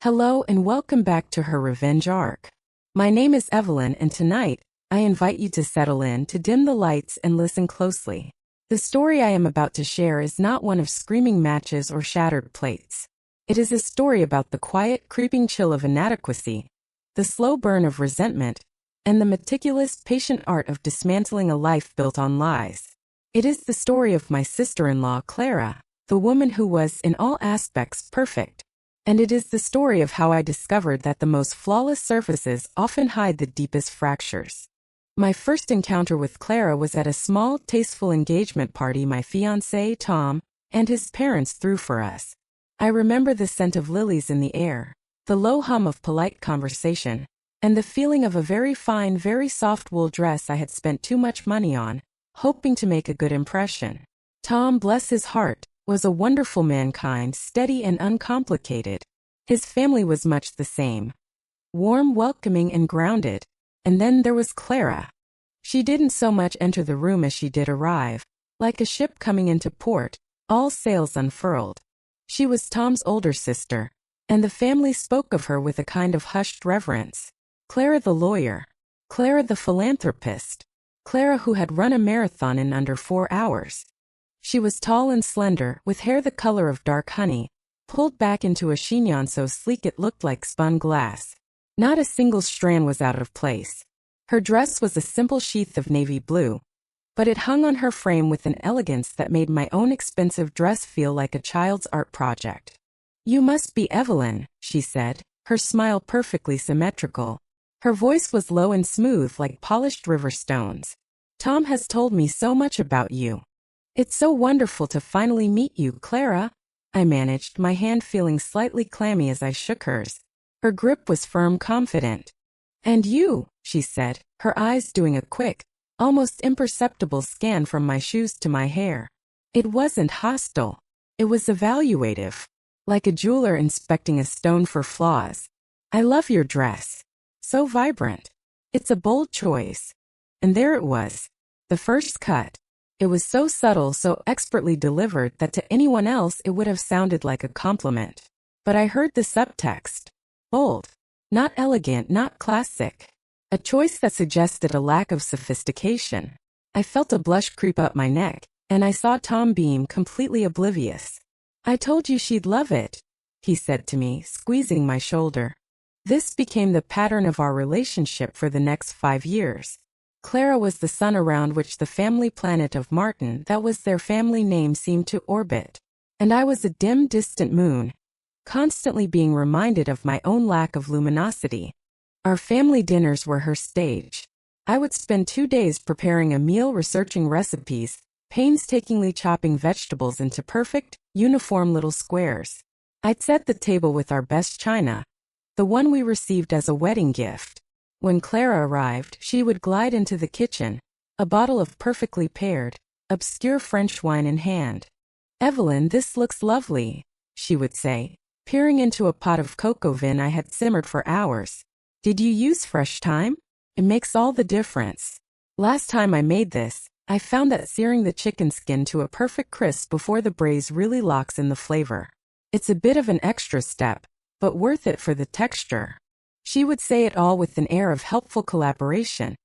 Hello and welcome back to Her Revenge Arc. My name is Evelyn and tonight, I invite you to settle in, to dim the lights and listen closely. The story I am about to share is not one of screaming matches or shattered plates. It is a story about the quiet, creeping chill of inadequacy, the slow burn of resentment, and the meticulous, patient art of dismantling a life built on lies. It is the story of my sister-in-law, Clara, the woman who was, in all aspects, perfect. And it is the story of how I discovered that the most flawless surfaces often hide the deepest fractures. My first encounter with Clara was at a small, tasteful engagement party my fiancé, Tom, and his parents threw for us. I remember the scent of lilies in the air, the low hum of polite conversation, and the feeling of a very fine, very soft wool dress I had spent too much money on, hoping to make a good impression. Tom, bless his heart, was a wonderful man, kind, steady and uncomplicated. His family was much the same. Warm, welcoming and grounded. And then there was Clara. She didn't so much enter the room as she did arrive, like a ship coming into port, all sails unfurled. She was Tom's older sister, and the family spoke of her with a kind of hushed reverence. Clara the lawyer. Clara the philanthropist. Clara who had run a marathon in under 4 hours. She was tall and slender, with hair the color of dark honey, pulled back into a chignon so sleek it looked like spun glass. Not a single strand was out of place. Her dress was a simple sheath of navy blue, but it hung on her frame with an elegance that made my own expensive dress feel like a child's art project. "You must be Evelyn," she said, her smile perfectly symmetrical. Her voice was low and smooth like polished river stones. "Tom has told me so much about you. It's so wonderful to finally meet you, Clara," I managed, my hand feeling slightly clammy as I shook hers. Her grip was firm, confident. "And you," she said, her eyes doing a quick, almost imperceptible scan from my shoes to my hair. It wasn't hostile. It was evaluative, like a jeweler inspecting a stone for flaws. "I love your dress. So vibrant. It's a bold choice." And there it was, the first cut. It was so subtle, so expertly delivered that to anyone else it would have sounded like a compliment. But I heard the subtext. Bold. Not elegant, not classic. A choice that suggested a lack of sophistication. I felt a blush creep up my neck, and I saw Tom beam, completely oblivious. "I told you she'd love it," he said to me, squeezing my shoulder. This became the pattern of our relationship for the next 5 years. Clara was the sun around which the family planet of Martin, that was their family name, seemed to orbit. And I was a dim, distant moon, constantly being reminded of my own lack of luminosity. Our family dinners were her stage. I would spend 2 days preparing a meal, researching recipes, painstakingly chopping vegetables into perfect, uniform little squares. I'd set the table with our best china, the one we received as a wedding gift. When Clara arrived, she would glide into the kitchen, a bottle of perfectly paired, obscure French wine in hand. "Evelyn, this looks lovely," she would say, peering into a pot of cocoa vin I had simmered for hours. "Did you use fresh thyme? It makes all the difference. Last time I made this, I found that searing the chicken skin to a perfect crisp before the braise really locks in the flavor. It's a bit of an extra step, but worth it for the texture." She would say it all with an air of helpful collaboration,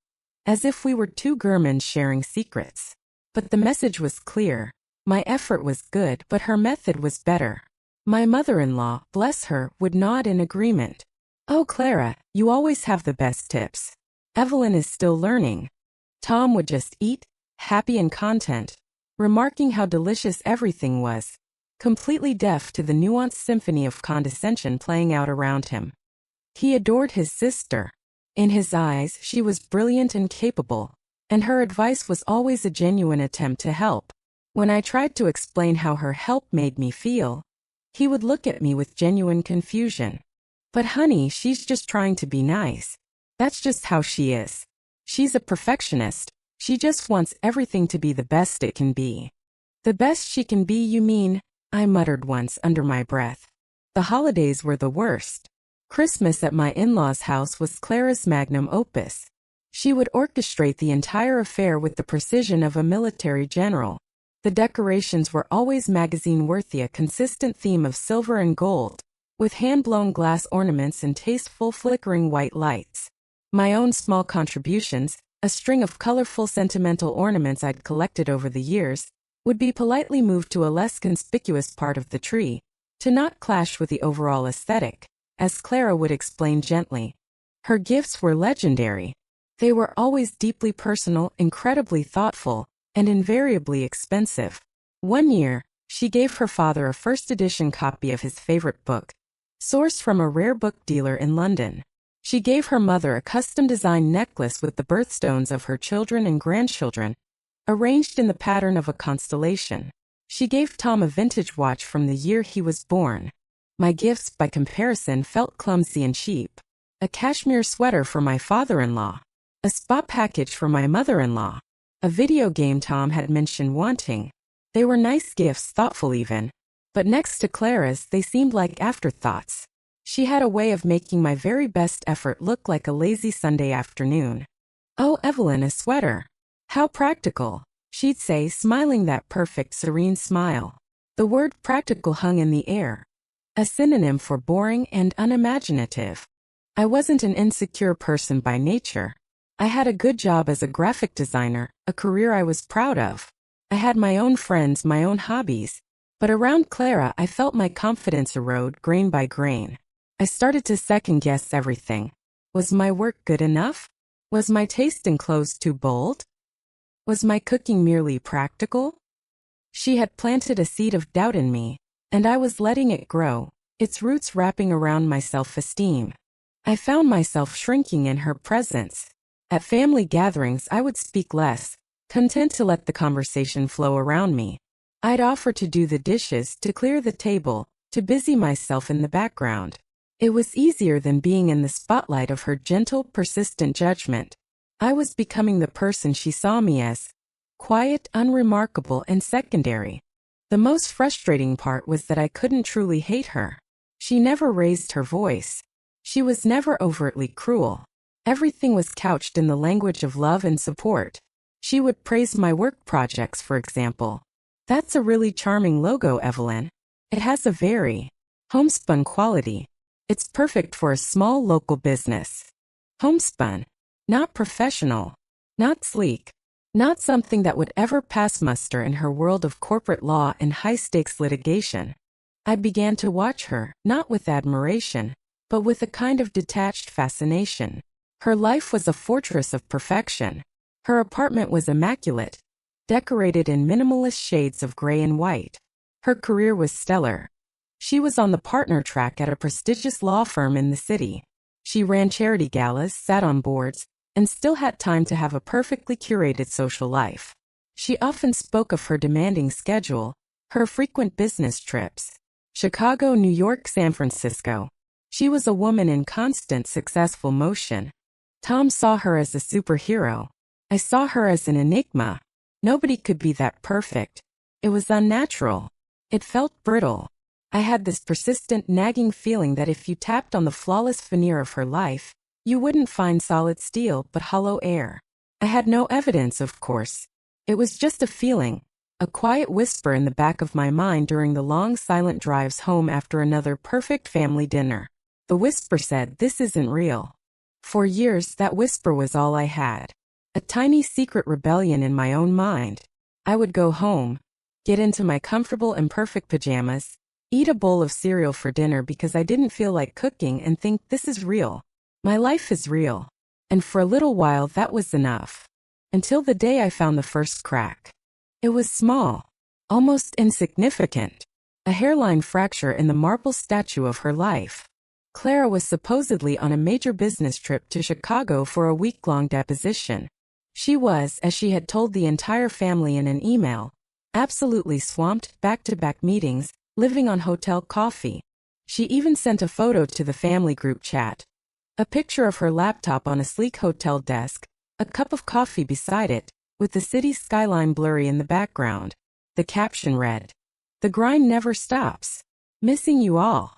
as if we were two gourmands sharing secrets. But the message was clear. My effort was good, but her method was better. My mother-in-law, bless her, would nod in agreement. "Oh, Clara, you always have the best tips. Evelyn is still learning." Tom would just eat, happy and content, remarking how delicious everything was, completely deaf to the nuanced symphony of condescension playing out around him. He adored his sister. In his eyes, she was brilliant and capable, and her advice was always a genuine attempt to help. When I tried to explain how her help made me feel, he would look at me with genuine confusion. "But honey, she's just trying to be nice. That's just how she is. She's a perfectionist. She just wants everything to be the best it can be." "The best she can be, you mean?" I muttered once under my breath. The holidays were the worst. Christmas at my in-laws' house was Clara's magnum opus. She would orchestrate the entire affair with the precision of a military general. The decorations were always magazine-worthy, a consistent theme of silver and gold, with hand-blown glass ornaments and tasteful flickering white lights. My own small contributions, a string of colorful sentimental ornaments I'd collected over the years, would be politely moved to a less conspicuous part of the tree, to not clash with the overall aesthetic, as Clara would explain gently. Her gifts were legendary. They were always deeply personal, incredibly thoughtful, and invariably expensive. One year, she gave her father a first-edition copy of his favorite book, sourced from a rare book dealer in London. She gave her mother a custom-designed necklace with the birthstones of her children and grandchildren, arranged in the pattern of a constellation. She gave Tom a vintage watch from the year he was born. My gifts, by comparison, felt clumsy and cheap. A cashmere sweater for my father-in-law. A spa package for my mother-in-law. A video game Tom had mentioned wanting. They were nice gifts, thoughtful even. But next to Clara's, they seemed like afterthoughts. She had a way of making my very best effort look like a lazy Sunday afternoon. "Oh, Evelyn, a sweater. How practical," she'd say, smiling that perfect, serene smile. The word practical hung in the air, a synonym for boring and unimaginative. I wasn't an insecure person by nature. I had a good job as a graphic designer, a career I was proud of. I had my own friends, my own hobbies. But around Clara, I felt my confidence erode grain by grain. I started to second-guess everything. Was my work good enough? Was my taste in clothes too bold? Was my cooking merely practical? She had planted a seed of doubt in me, and I was letting it grow, its roots wrapping around my self-esteem. I found myself shrinking in her presence. At family gatherings, I would speak less, content to let the conversation flow around me. I'd offer to do the dishes, to clear the table, to busy myself in the background. It was easier than being in the spotlight of her gentle, persistent judgment. I was becoming the person she saw me as, quiet, unremarkable, and secondary. The most frustrating part was that I couldn't truly hate her. She never raised her voice. She was never overtly cruel. Everything was couched in the language of love and support. She would praise my work projects, for example. "That's a really charming logo, Evelyn. It has a very homespun quality. It's perfect for a small local business." Homespun. Not professional. Not sleek. Not something that would ever pass muster in her world of corporate law and high-stakes litigation. I began to watch her, not with admiration, but with a kind of detached fascination. Her life was a fortress of perfection. Her apartment was immaculate, decorated in minimalist shades of gray and white. Her career was stellar. She was on the partner track at a prestigious law firm in the city. She ran charity galas, sat on boards, and still had time to have a perfectly curated social life. She often spoke of her demanding schedule, her frequent business trips. Chicago, New York, San Francisco. She was a woman in constant successful motion. Tom saw her as a superhero. I saw her as an enigma. Nobody could be that perfect. It was unnatural. It felt brittle. I had this persistent, nagging feeling that if you tapped on the flawless veneer of her life, you wouldn't find solid steel but hollow air. I had no evidence, of course. It was just a feeling, a quiet whisper in the back of my mind during the long, silent drives home after another perfect family dinner. The whisper said, "This isn't real." For years, that whisper was all I had. A tiny secret rebellion in my own mind. I would go home, get into my comfortable and perfect pajamas, eat a bowl of cereal for dinner because I didn't feel like cooking, and think, "This is real. My life is real." And for a little while that was enough. Until the day I found the first crack. It was small, almost insignificant. A hairline fracture in the marble statue of her life. Clara was supposedly on a major business trip to Chicago for a week-long deposition. She was, as she had told the entire family in an email, absolutely swamped, back-to-back meetings, living on hotel coffee. She even sent a photo to the family group chat. A picture of her laptop on a sleek hotel desk, a cup of coffee beside it, with the city skyline blurry in the background. The caption read, "The grind never stops. Missing you all."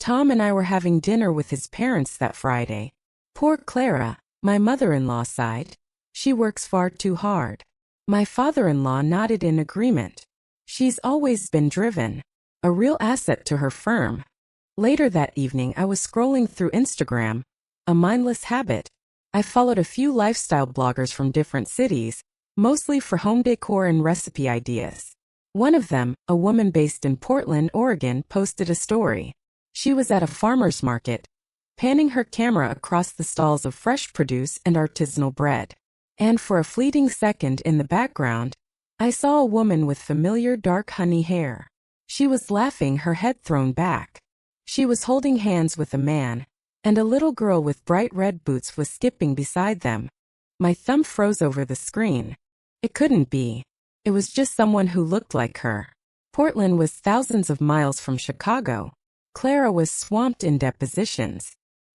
Tom and I were having dinner with his parents that Friday. "Poor Clara," my mother-in-law sighed. "She works far too hard." My father-in-law nodded in agreement. "She's always been driven. A real asset to her firm." Later that evening, I was scrolling through Instagram, a mindless habit. I followed a few lifestyle bloggers from different cities, mostly for home decor and recipe ideas. One of them, a woman based in Portland, Oregon, posted a story. She was at a farmer's market, panning her camera across the stalls of fresh produce and artisanal bread. And for a fleeting second in the background, I saw a woman with familiar dark honey hair. She was laughing, her head thrown back. She was holding hands with a man, and a little girl with bright red boots was skipping beside them. My thumb froze over the screen. It couldn't be. It was just someone who looked like her. Portland was thousands of miles from Chicago. Clara was swamped in depositions.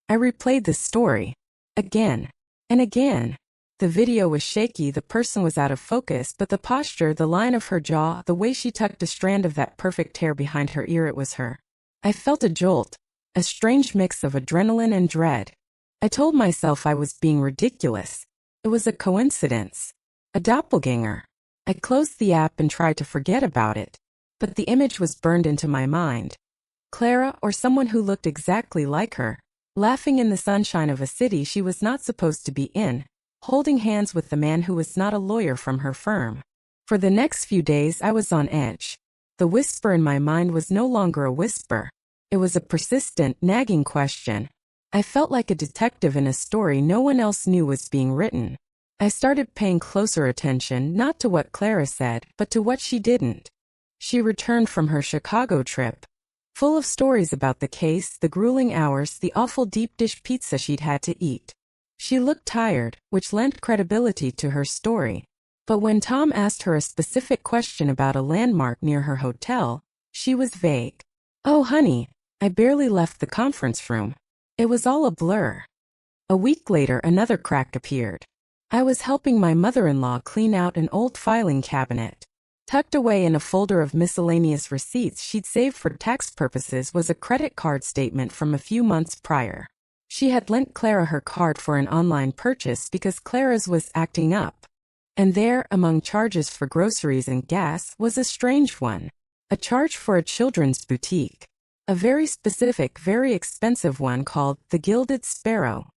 I replayed the story. Again. And again. The video was shaky, the person was out of focus, but the posture, the line of her jaw, the way she tucked a strand of that perfect hair behind her ear, it was her. I felt a jolt, a strange mix of adrenaline and dread. I told myself I was being ridiculous. It was a coincidence. A doppelganger. I closed the app and tried to forget about it, but the image was burned into my mind. Clara, or someone who looked exactly like her, laughing in the sunshine of a city she was not supposed to be in, holding hands with the man who was not a lawyer from her firm. For the next few days I was on edge. The whisper in my mind was no longer a whisper. It was a persistent, nagging question. I felt like a detective in a story no one else knew was being written. I started paying closer attention not to what Clara said, but to what she didn't. She returned from her Chicago trip, full of stories about the case, the grueling hours, the awful deep dish pizza she'd had to eat. She looked tired, which lent credibility to her story. But when Tom asked her a specific question about a landmark near her hotel, she was vague. Oh honey, I barely left the conference room. It was all a blur. A week later, another crack appeared. I was helping my mother-in-law clean out an old filing cabinet. Tucked away in a folder of miscellaneous receipts she'd saved for tax purposes was a credit card statement from a few months prior. She had lent Clara her card for an online purchase because Clara's was acting up. And there, among charges for groceries and gas, was a strange one. A charge for a children's boutique. A very specific, very expensive one called The Gilded Sparrow.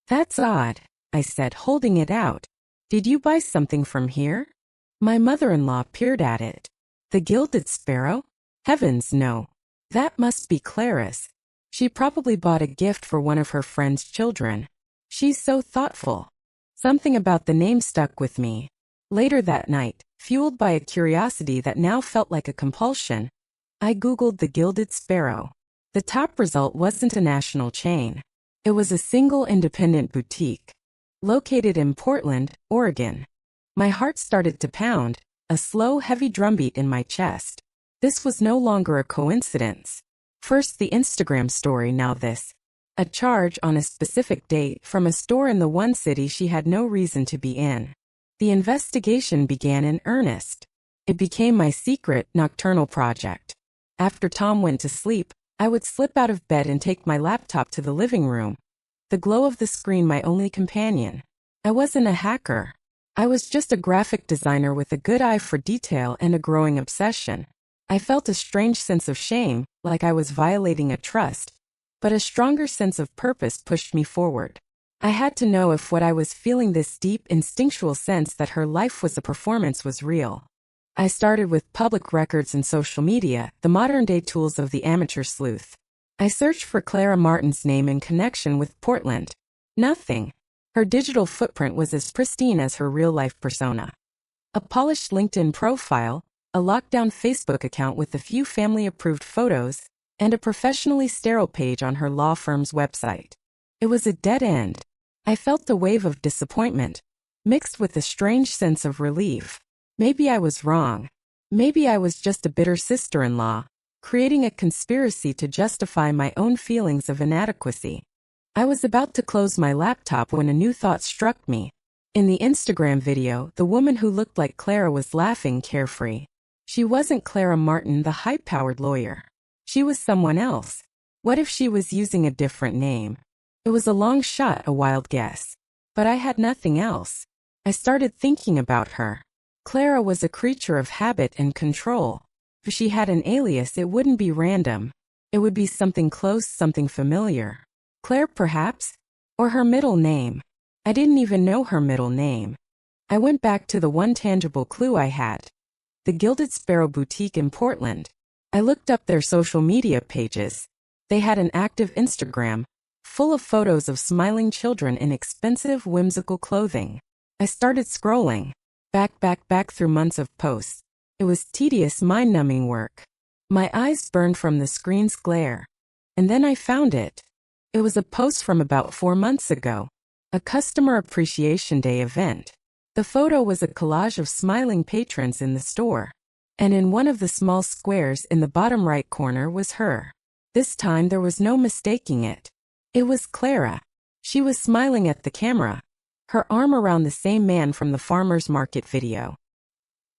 That's odd, I said, holding it out. Did you buy something from here? My mother-in-law peered at it. The Gilded Sparrow? Heavens no. That must be Clara's. She probably bought a gift for one of her friend's children. She's so thoughtful. Something about the name stuck with me. Later that night, fueled by a curiosity that now felt like a compulsion, I Googled The Gilded Sparrow. The top result wasn't a national chain. It was a single independent boutique, located in Portland, Oregon. My heart started to pound, a slow, heavy drumbeat in my chest. This was no longer a coincidence. First the Instagram story, now this. A charge on a specific date from a store in the one city she had no reason to be in. The investigation began in earnest. It became my secret, nocturnal project. After Tom went to sleep, I would slip out of bed and take my laptop to the living room. The glow of the screen my only companion. I wasn't a hacker. I was just a graphic designer with a good eye for detail and a growing obsession. I felt a strange sense of shame, like I was violating a trust, but a stronger sense of purpose pushed me forward. I had to know if what I was feeling, this deep, instinctual sense that her life was a performance, was real. I started with public records and social media, the modern-day tools of the amateur sleuth. I searched for Clara Martin's name in connection with Portland. Nothing. Her digital footprint was as pristine as her real-life persona. A polished LinkedIn profile, a lockdown Facebook account with a few family-approved photos, and a professionally sterile page on her law firm's website. It was a dead end. I felt a wave of disappointment, mixed with a strange sense of relief. Maybe I was wrong. Maybe I was just a bitter sister-in-law, creating a conspiracy to justify my own feelings of inadequacy. I was about to close my laptop when a new thought struck me. In the Instagram video, the woman who looked like Clara was laughing, carefree. She wasn't Clara Martin, the high-powered lawyer. She was someone else. What if she was using a different name? It was a long shot, a wild guess. But I had nothing else. I started thinking about her. Clara was a creature of habit and control. If she had an alias, it wouldn't be random. It would be something close, something familiar. Claire, perhaps? Or her middle name. I didn't even know her middle name. I went back to the one tangible clue I had. The Gilded Sparrow Boutique in Portland. I looked up their social media pages. They had an active Instagram, full of photos of smiling children in expensive, whimsical clothing. I started scrolling. Back through months of posts. It was tedious, mind-numbing work. My eyes burned from the screen's glare. And then I found it. It was a post from about 4 months ago. A Customer Appreciation Day event. The photo was a collage of smiling patrons in the store. And in one of the small squares in the bottom right corner was her. This time there was no mistaking it. It was Clara. She was smiling at the camera, her arm around the same man from the farmer's market video.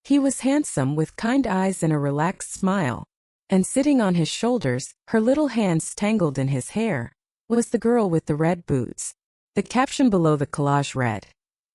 He was handsome with kind eyes and a relaxed smile. And sitting on his shoulders, her little hands tangled in his hair, was the girl with the red boots. The caption below the collage read,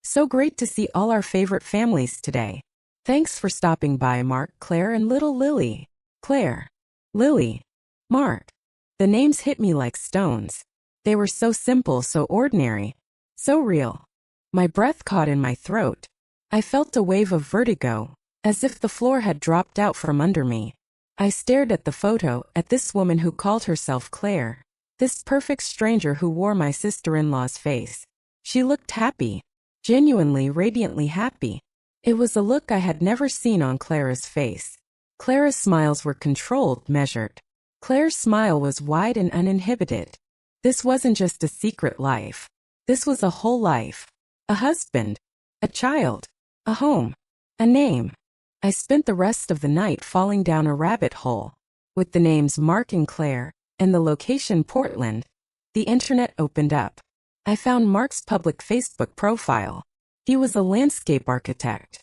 "So great to see all our favorite families today. Thanks for stopping by, Mark, Claire, and little Lily." Claire, Lily, Mark. The names hit me like stones. They were so simple, so ordinary, so real. My breath caught in my throat. I felt a wave of vertigo, as if the floor had dropped out from under me. I stared at the photo, at this woman who called herself Claire, this perfect stranger who wore my sister-in-law's face. She looked happy, genuinely, radiantly happy. It was a look I had never seen on Clara's face. Clara's smiles were controlled, measured. Claire's smile was wide and uninhibited. This wasn't just a secret life. This was a whole life. A husband, a child, a home, a name. I spent the rest of the night falling down a rabbit hole. With the names Mark and Claire, and the location Portland, the internet opened up. I found Mark's public Facebook profile. He was a landscape architect.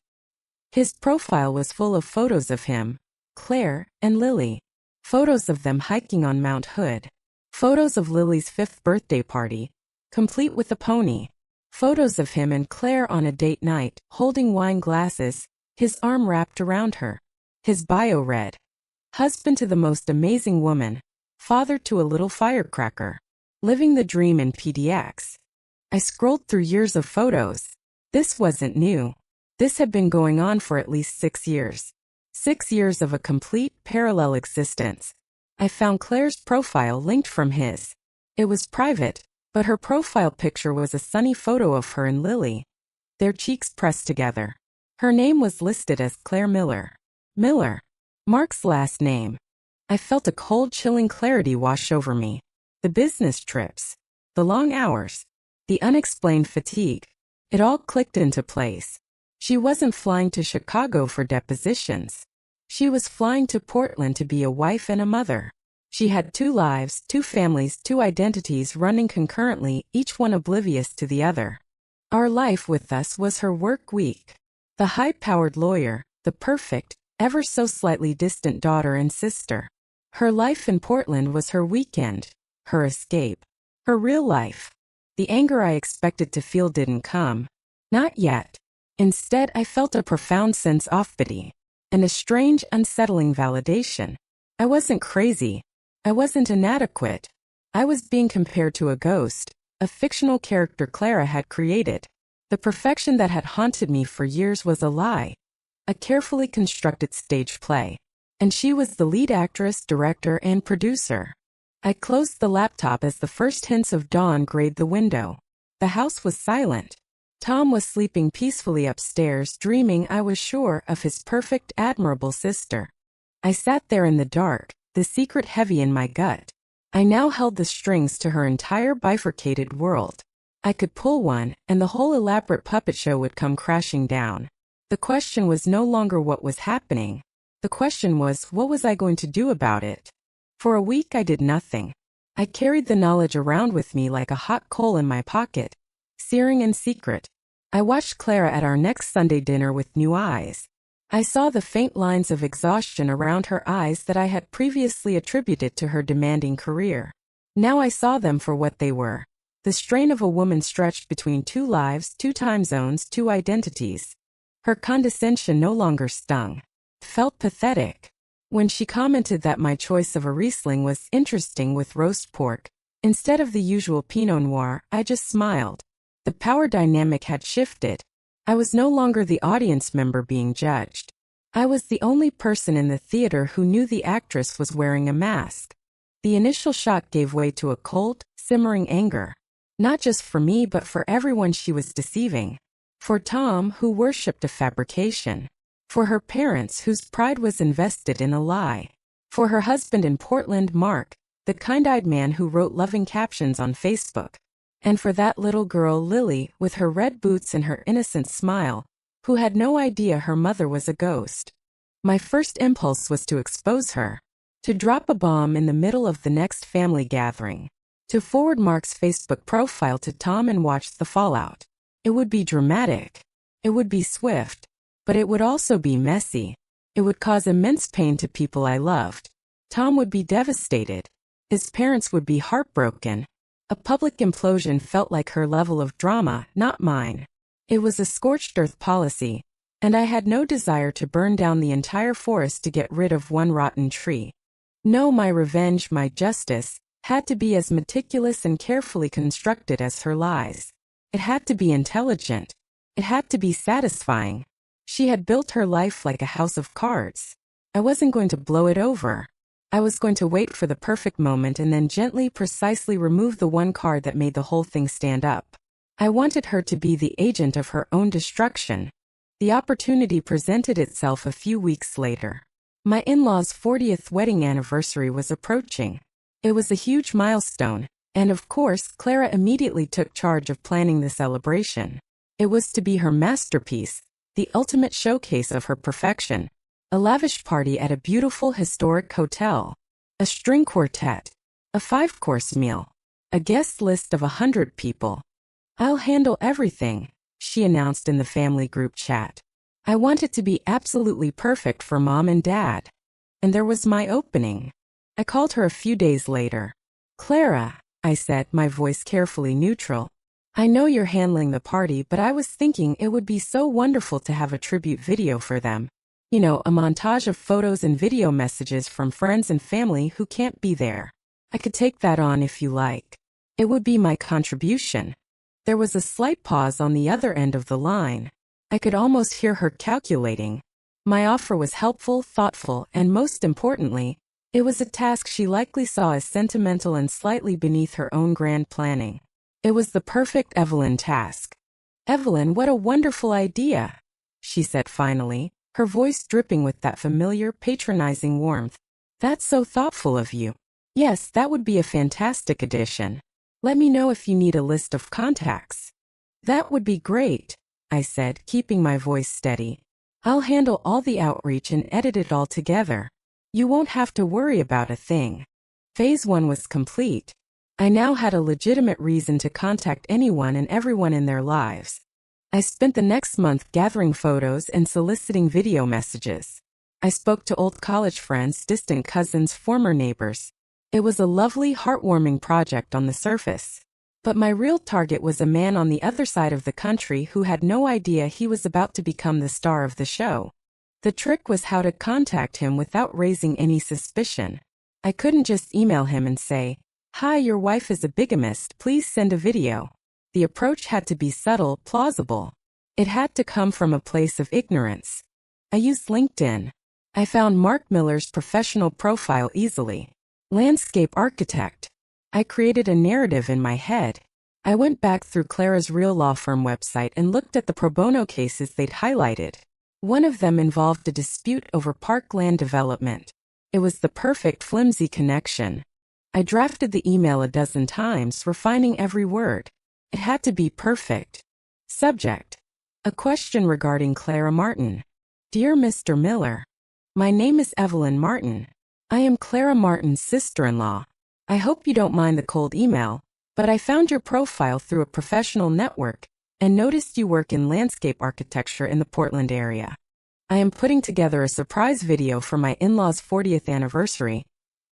His profile was full of photos of him, Claire, and Lily. Photos of them hiking on Mount Hood. Photos of Lily's 5th birthday party, complete with a pony. Photos of him and Claire on a date night, holding wine glasses, his arm wrapped around her. His bio read, "Husband to the most amazing woman, father to a little firecracker, living the dream in PDX." I scrolled through years of photos. This wasn't new. This had been going on for at least 6 years. 6 years of a complete, parallel existence. I found Claire's profile linked from his. It was private, but her profile picture was a sunny photo of her and Lily, their cheeks pressed together. Her name was listed as Claire Miller. Miller. Mark's last name. I felt a cold, chilling clarity wash over me. The business trips. The long hours. The unexplained fatigue. It all clicked into place. She wasn't flying to Chicago for depositions. She was flying to Portland to be a wife and a mother. She had 2 lives, 2 families, 2 identities running concurrently, each one oblivious to the other. Our life with us was her work week. The high-powered lawyer, the perfect, ever so slightly distant daughter and sister. Her life in Portland was her weekend, her escape, her real life. The anger I expected to feel didn't come. Not yet. Instead, I felt a profound sense of pity, and a strange, unsettling validation. I wasn't crazy. I wasn't inadequate. I was being compared to a ghost, a fictional character Clara had created. The perfection that had haunted me for years was a lie, a carefully constructed stage play. And she was the lead actress, director, and producer. I closed the laptop as the first hints of dawn grayed the window. The house was silent. Tom was sleeping peacefully upstairs, dreaming, I was sure, of his perfect, admirable sister. I sat there in the dark, the secret heavy in my gut. I now held the strings to her entire bifurcated world. I could pull one, and the whole elaborate puppet show would come crashing down. The question was no longer what was happening. The question was, what was I going to do about it? For a week I did nothing. I carried the knowledge around with me like a hot coal in my pocket, searing in secret. I watched Clara at our next Sunday dinner with new eyes. I saw the faint lines of exhaustion around her eyes that I had previously attributed to her demanding career. Now I saw them for what they were. The strain of a woman stretched between 2 lives, 2 time zones, 2 identities. Her condescension no longer stung. It felt pathetic. When she commented that my choice of a Riesling was interesting with roast pork, instead of the usual Pinot Noir, I just smiled. The power dynamic had shifted. I was no longer the audience member being judged. I was the only person in the theater who knew the actress was wearing a mask. The initial shock gave way to a cold, simmering anger. Not just for me but for everyone she was deceiving. For Tom, who worshipped a fabrication. For her parents, whose pride was invested in a lie. For her husband in Portland, Mark, the kind-eyed man who wrote loving captions on Facebook. And for that little girl, Lily, with her red boots and her innocent smile, who had no idea her mother was a ghost. My first impulse was to expose her. To drop a bomb in the middle of the next family gathering. To forward Mark's Facebook profile to Tom and watch the fallout. It would be dramatic. It would be swift. But it would also be messy. It would cause immense pain to people I loved. Tom would be devastated. His parents would be heartbroken. A public implosion felt like her level of drama, not mine. It was a scorched earth policy, and I had no desire to burn down the entire forest to get rid of one rotten tree. No, my revenge, my justice, had to be as meticulous and carefully constructed as her lies. It had to be intelligent. It had to be satisfying. She had built her life like a house of cards. I wasn't going to blow it over. I was going to wait for the perfect moment and then gently, precisely remove the one card that made the whole thing stand up. I wanted her to be the agent of her own destruction. The opportunity presented itself a few weeks later. My in-laws' 40th wedding anniversary was approaching. It was a huge milestone, and of course, Clara immediately took charge of planning the celebration. It was to be her masterpiece, the ultimate showcase of her perfection. A lavish party at a beautiful historic hotel. A string quartet. A 5-course meal. A guest list of 100 people. "I'll handle everything," she announced in the family group chat. I wanted to be absolutely perfect for Mom and Dad. And there was my opening. I called her a few days later. "Clara," I said, my voice carefully neutral. "I know you're handling the party, but I was thinking it would be so wonderful to have a tribute video for them. You know, a montage of photos and video messages from friends and family who can't be there. I could take that on if you like. It would be my contribution." There was a slight pause on the other end of the line. I could almost hear her calculating. My offer was helpful, thoughtful, and most importantly, it was a task she likely saw as sentimental and slightly beneath her own grand planning. It was the perfect Evelyn task. "Evelyn, what a wonderful idea," she said finally, her voice dripping with that familiar, patronizing warmth. "That's so thoughtful of you. Yes, that would be a fantastic addition. Let me know if you need a list of contacts." "That would be great," I said, keeping my voice steady. "I'll handle all the outreach and edit it all together. You won't have to worry about a thing." Phase 1 was complete. I now had a legitimate reason to contact anyone and everyone in their lives. I spent the next month gathering photos and soliciting video messages. I spoke to old college friends, distant cousins, former neighbors. It was a lovely, heartwarming project on the surface. But my real target was a man on the other side of the country who had no idea he was about to become the star of the show. The trick was how to contact him without raising any suspicion. I couldn't just email him and say, "Hi, your wife is a bigamist, please send a video." The approach had to be subtle, plausible. It had to come from a place of ignorance. I used LinkedIn. I found Mark Miller's professional profile easily. Landscape architect. I created a narrative in my head. I went back through Clara's real law firm website and looked at the pro bono cases they'd highlighted. One of them involved a dispute over park land development. It was the perfect flimsy connection. I drafted the email a dozen times, refining every word. It had to be perfect. Subject: a question regarding Clara Martin. Dear Mr. Miller, my name is Evelyn Martin. I am Clara Martin's sister-in-law. I hope you don't mind the cold email, but I found your profile through a professional network and noticed you work in landscape architecture in the Portland area. I am putting together a surprise video for my in-laws' 40th anniversary,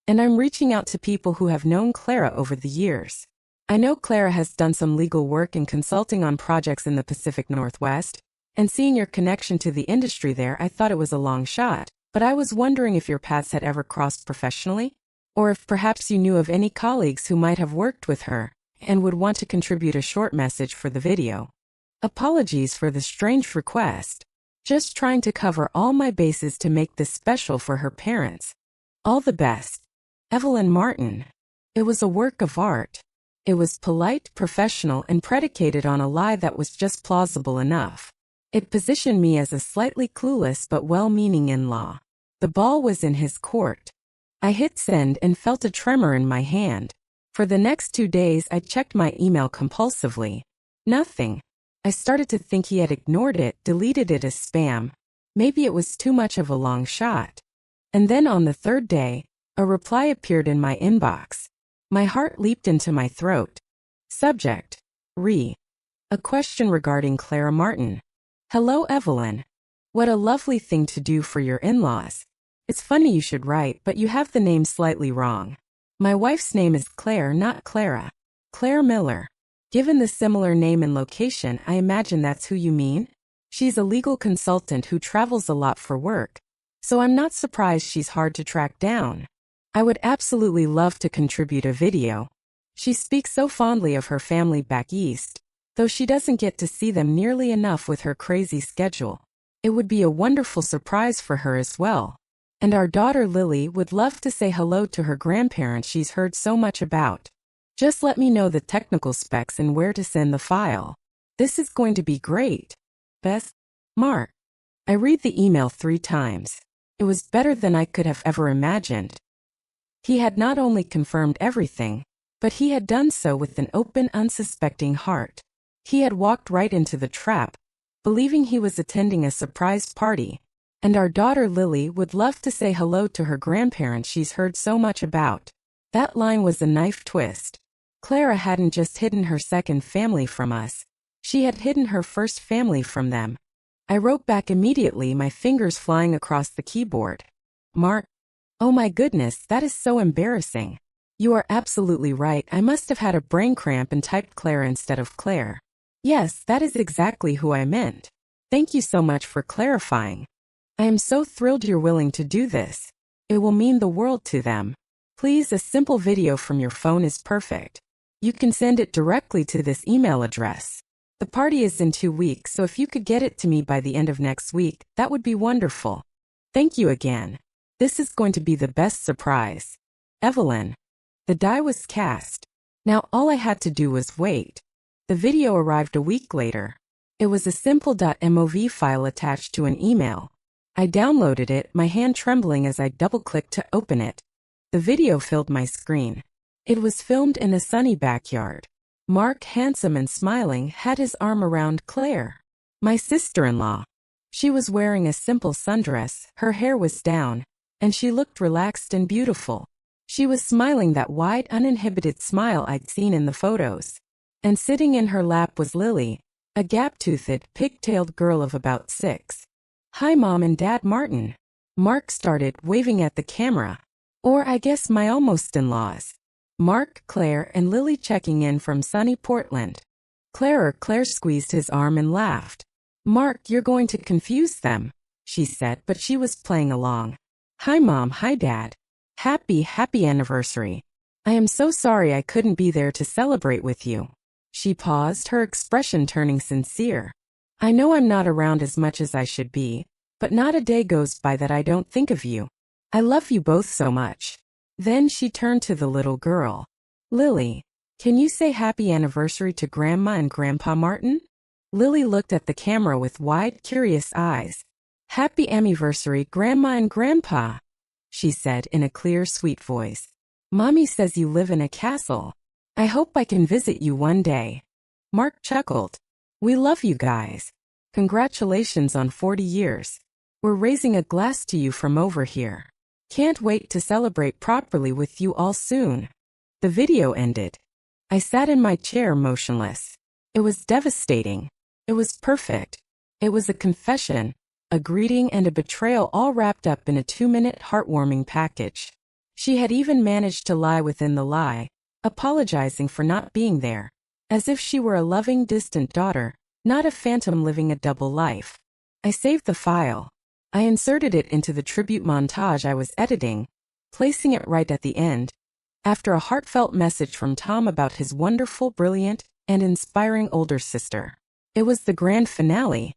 and I'm reaching out to people who have known Clara over the years. I know Clara has done some legal work and consulting on projects in the Pacific Northwest, and seeing your connection to the industry there, I thought it was a long shot. but I was wondering if your paths had ever crossed professionally? Or if perhaps you knew of any colleagues who might have worked with her and would want to contribute a short message for the video. Apologies for the strange request. Just trying to cover all my bases to make this special for her parents. All the best. Evelyn Martin. It was a work of art. It was polite, professional, and predicated on a lie that was just plausible enough. It positioned me as a slightly clueless but well-meaning in-law. The ball was in his court. I hit send and felt a tremor in my hand. For the next 2 days I checked my email compulsively. Nothing. I started to think he had ignored it, deleted it as spam. Maybe it was too much of a long shot. And then on the 3rd day, a reply appeared in my inbox. My heart leaped into my throat. Subject. Re. A question regarding Clara Martin. Hello, Evelyn. What a lovely thing to do for your in-laws. It's funny you should write, but you have the name slightly wrong. My wife's name is Claire, not Clara. Claire Miller. Given the similar name and location, I imagine that's who you mean? She's a legal consultant who travels a lot for work, so I'm not surprised she's hard to track down. I would absolutely love to contribute a video. She speaks so fondly of her family back east, though she doesn't get to see them nearly enough with her crazy schedule. It would be a wonderful surprise for her as well. And our daughter Lily would love to say hello to her grandparents she's heard so much about. Just let me know the technical specs and where to send the file. This is going to be great. Best, Mark. I read the email 3 times. It was better than I could have ever imagined. He had not only confirmed everything, but he had done so with an open, unsuspecting heart. He had walked right into the trap, believing he was attending a surprise party, and our daughter Lily would love to say hello to her grandparents she's heard so much about. That line was a knife twist. Clara hadn't just hidden her second family from us. She had hidden her first family from them. I wrote back immediately, my fingers flying across the keyboard. Mark. Oh my goodness, that is so embarrassing. You are absolutely right. I must have had a brain cramp and typed Clara instead of Claire. Yes, that is exactly who I meant. Thank you so much for clarifying. I am so thrilled you're willing to do this. It will mean the world to them. Please, a simple video from your phone is perfect. You can send it directly to this email address. The party is in 2 weeks, so if you could get it to me by the end of next week, that would be wonderful. Thank you again. This is going to be the best surprise. Evelyn. The die was cast. Now all I had to do was wait. The video arrived a week later. It was a simple .mov file attached to an email. I downloaded it, my hand trembling as I double-clicked to open it. The video filled my screen. It was filmed in a sunny backyard. Mark, handsome and smiling, had his arm around Claire, my sister-in-law. She was wearing a simple sundress, her hair was down, and she looked relaxed and beautiful. She was smiling that wide, uninhibited smile I'd seen in the photos. And sitting in her lap was Lily, a gap-toothed, pig-tailed girl of about 6. Hi, Mom and Dad Martin. Mark started, waving at the camera. Or I guess my almost-in-laws. Mark, Claire, and Lily checking in from sunny Portland. Claire squeezed his arm and laughed. Mark, you're going to confuse them, she said, but she was playing along. Hi, Mom, hi, Dad. Happy anniversary. I am so sorry I couldn't be there to celebrate with you. She paused, her expression turning sincere. I know I'm not around as much as I should be, but not a day goes by that I don't think of you. I love you both so much. Then she turned to the little girl. Lily, can you say happy anniversary to Grandma and Grandpa Martin? Lily looked at the camera with wide, curious eyes. Happy anniversary, Grandma and Grandpa, she said in a clear, sweet voice. Mommy says you live in a castle. I hope I can visit you one day. Mark chuckled. We love you guys. Congratulations on 40 years. We're raising a glass to you from over here. Can't wait to celebrate properly with you all soon. The video ended. I sat in my chair motionless. It was devastating. It was perfect. It was a confession, a greeting, and a betrayal all wrapped up in a 2-minute heartwarming package. She had even managed to lie within the lie, apologizing for not being there, as if she were a loving, distant daughter, not a phantom living a double life. I saved the file. I inserted it into the tribute montage I was editing, placing it right at the end, after a heartfelt message from Tom about his wonderful, brilliant, and inspiring older sister. It was the grand finale.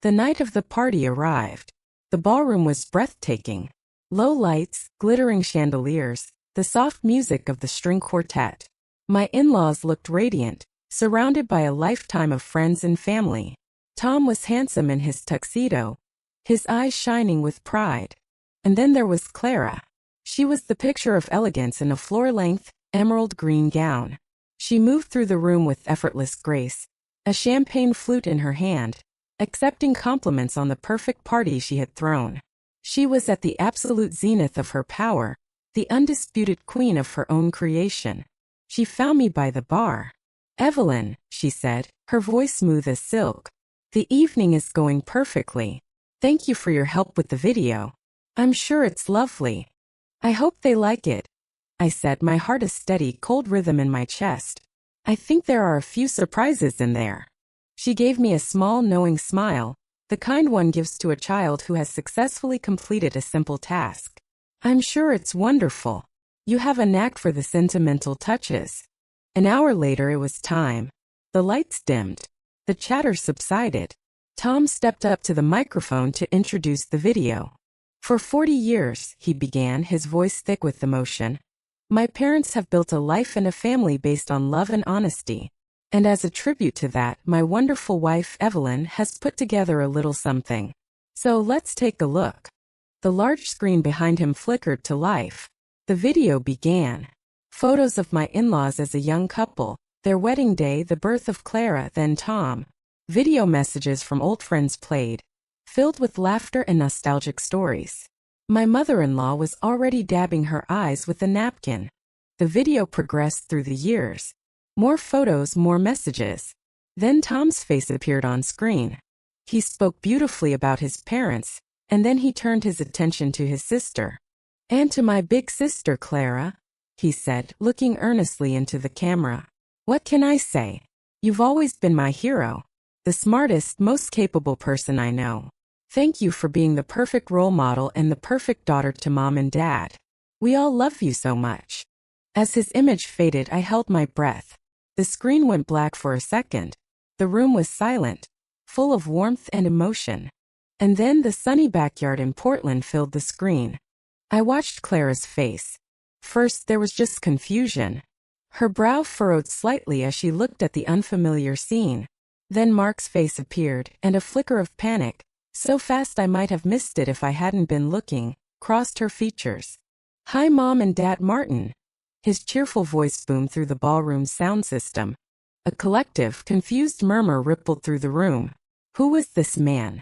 The night of the party arrived. The ballroom was breathtaking. Low lights, glittering chandeliers, the soft music of the string quartet. My in-laws looked radiant, surrounded by a lifetime of friends and family. Tom was handsome in his tuxedo, his eyes shining with pride. And then there was Clara. She was the picture of elegance in a floor-length, emerald green gown. She moved through the room with effortless grace, a champagne flute in her hand, accepting compliments on the perfect party she had thrown. She was at the absolute zenith of her power, the undisputed queen of her own creation. She found me by the bar. "Evelyn," she said, her voice smooth as silk. "The evening is going perfectly. Thank you for your help with the video. I'm sure it's lovely. I hope they like it," I said, my heart a steady, cold rhythm in my chest. "I think there are a few surprises in there." She gave me a small, knowing smile, the kind one gives to a child who has successfully completed a simple task. "I'm sure it's wonderful. You have a knack for the sentimental touches." An hour later it was time. The lights dimmed. The chatter subsided. Tom stepped up to the microphone to introduce the video. "For 40 years, he began, his voice thick with emotion. "My parents have built a life and a family based on love and honesty. And as a tribute to that, my wonderful wife Evelyn has put together a little something. So let's take a look." The large screen behind him flickered to life. The video began. Photos of my in-laws as a young couple, their wedding day, the birth of Clara, then Tom. Video messages from old friends played, filled with laughter and nostalgic stories. My mother-in-law was already dabbing her eyes with a napkin. The video progressed through the years. More photos, more messages. Then Tom's face appeared on screen. He spoke beautifully about his parents, and then he turned his attention to his sister. "And to my big sister Clara," he said, looking earnestly into the camera. "What can I say? You've always been my hero. The smartest, most capable person I know. Thank you for being the perfect role model and the perfect daughter to Mom and Dad. We all love you so much." As his image faded, I held my breath. The screen went black for a second. The room was silent, full of warmth and emotion. And then the sunny backyard in Portland filled the screen. I watched Clara's face. First, there was just confusion. Her brow furrowed slightly as she looked at the unfamiliar scene. Then Mark's face appeared, and a flicker of panic, so fast I might have missed it if I hadn't been looking, crossed her features. "Hi, Mom and Dad Martin." His cheerful voice boomed through the ballroom's sound system. A collective, confused murmur rippled through the room. Who was this man?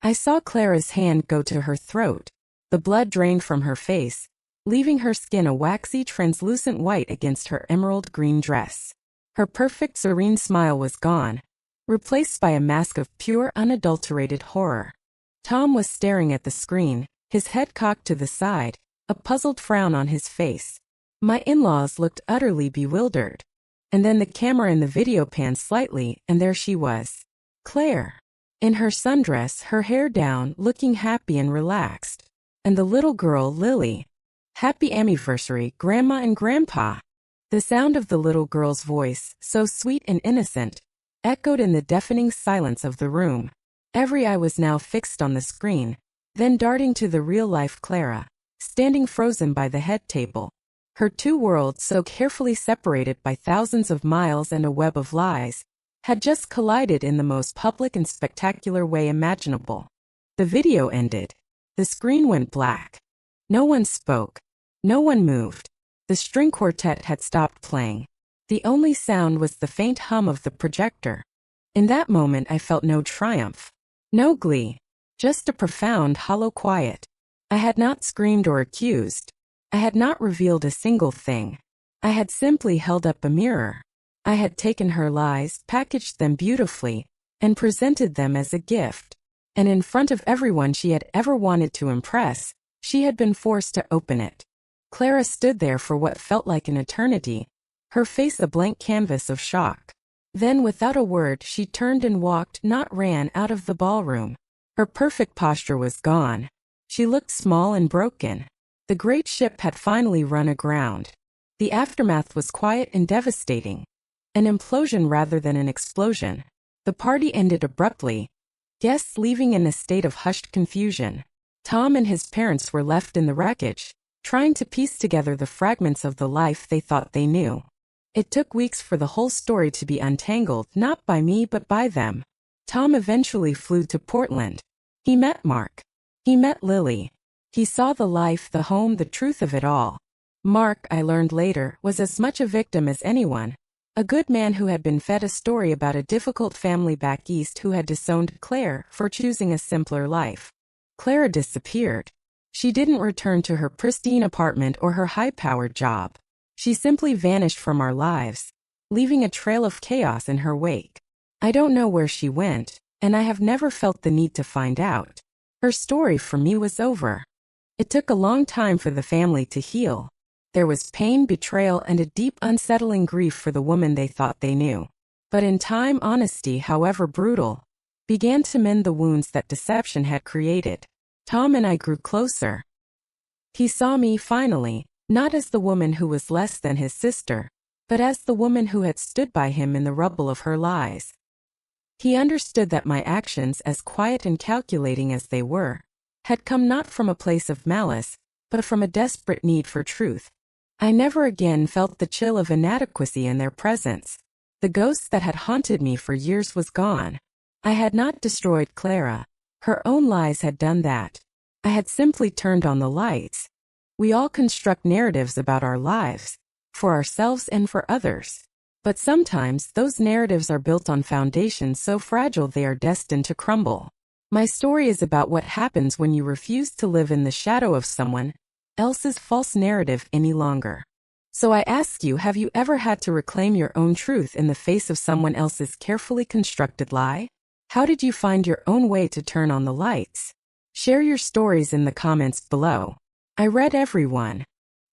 I saw Clara's hand go to her throat. The blood drained from her face, leaving her skin a waxy, translucent white against her emerald green dress. Her perfect, serene smile was gone, replaced by a mask of pure, unadulterated horror. Tom was staring at the screen, his head cocked to the side, a puzzled frown on his face. My in-laws looked utterly bewildered. And then the camera in the video panned slightly, and there she was. Claire. In her sundress, her hair down, looking happy and relaxed. And the little girl, Lily. "Happy anniversary, Grandma and Grandpa." The sound of the little girl's voice, so sweet and innocent, echoed in the deafening silence of the room. Every eye was now fixed on the screen, then darting to the real-life Clara, standing frozen by the head table. Her two worlds, so carefully separated by thousands of miles and a web of lies, had just collided in the most public and spectacular way imaginable. The video ended. The screen went black. No one spoke. No one moved. The string quartet had stopped playing. The only sound was the faint hum of the projector. In that moment I felt no triumph, no glee, just a profound, hollow quiet. I had not screamed or accused. I had not revealed a single thing. I had simply held up a mirror. I had taken her lies, packaged them beautifully, and presented them as a gift. And in front of everyone she had ever wanted to impress, she had been forced to open it. Clara stood there for what felt like an eternity, her face a blank canvas of shock. Then, without a word, she turned and walked, not ran, out of the ballroom. Her perfect posture was gone. She looked small and broken. The great ship had finally run aground. The aftermath was quiet and devastating. An implosion rather than an explosion. The party ended abruptly, guests leaving in a state of hushed confusion. Tom and his parents were left in the wreckage, trying to piece together the fragments of the life they thought they knew. It took weeks for the whole story to be untangled, not by me but by them. Tom eventually flew to Portland. He met Mark. He met Lily. He saw the life, the home, the truth of it all. Mark, I learned later, was as much a victim as anyone. A good man who had been fed a story about a difficult family back east who had disowned Claire for choosing a simpler life. Clara disappeared. She didn't return to her pristine apartment or her high-powered job. She simply vanished from our lives, leaving a trail of chaos in her wake. I don't know where she went, and I have never felt the need to find out. Her story for me was over. It took a long time for the family to heal. There was pain, betrayal, and a deep, unsettling grief for the woman they thought they knew. But in time, honesty, however brutal, began to mend the wounds that deception had created. Tom and I grew closer. He saw me, finally, not as the woman who was less than his sister, but as the woman who had stood by him in the rubble of her lies. He understood that my actions, as quiet and calculating as they were, had come not from a place of malice, but from a desperate need for truth. I never again felt the chill of inadequacy in their presence. The ghost that had haunted me for years was gone. I had not destroyed Clara. Her own lies had done that. I had simply turned on the lights. We all construct narratives about our lives, for ourselves and for others. But sometimes those narratives are built on foundations so fragile they are destined to crumble. My story is about what happens when you refuse to live in the shadow of someone else's false narrative any longer. So I ask you, have you ever had to reclaim your own truth in the face of someone else's carefully constructed lie? How did you find your own way to turn on the lights? Share your stories in the comments below. I read every one.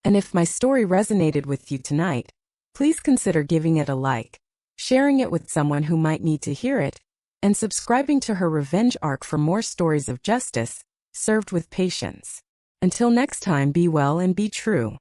And if my story resonated with you tonight, please consider giving it a like, sharing it with someone who might need to hear it, and subscribing to her revenge arc for more stories of justice, served with patience. Until next time, be well and be true.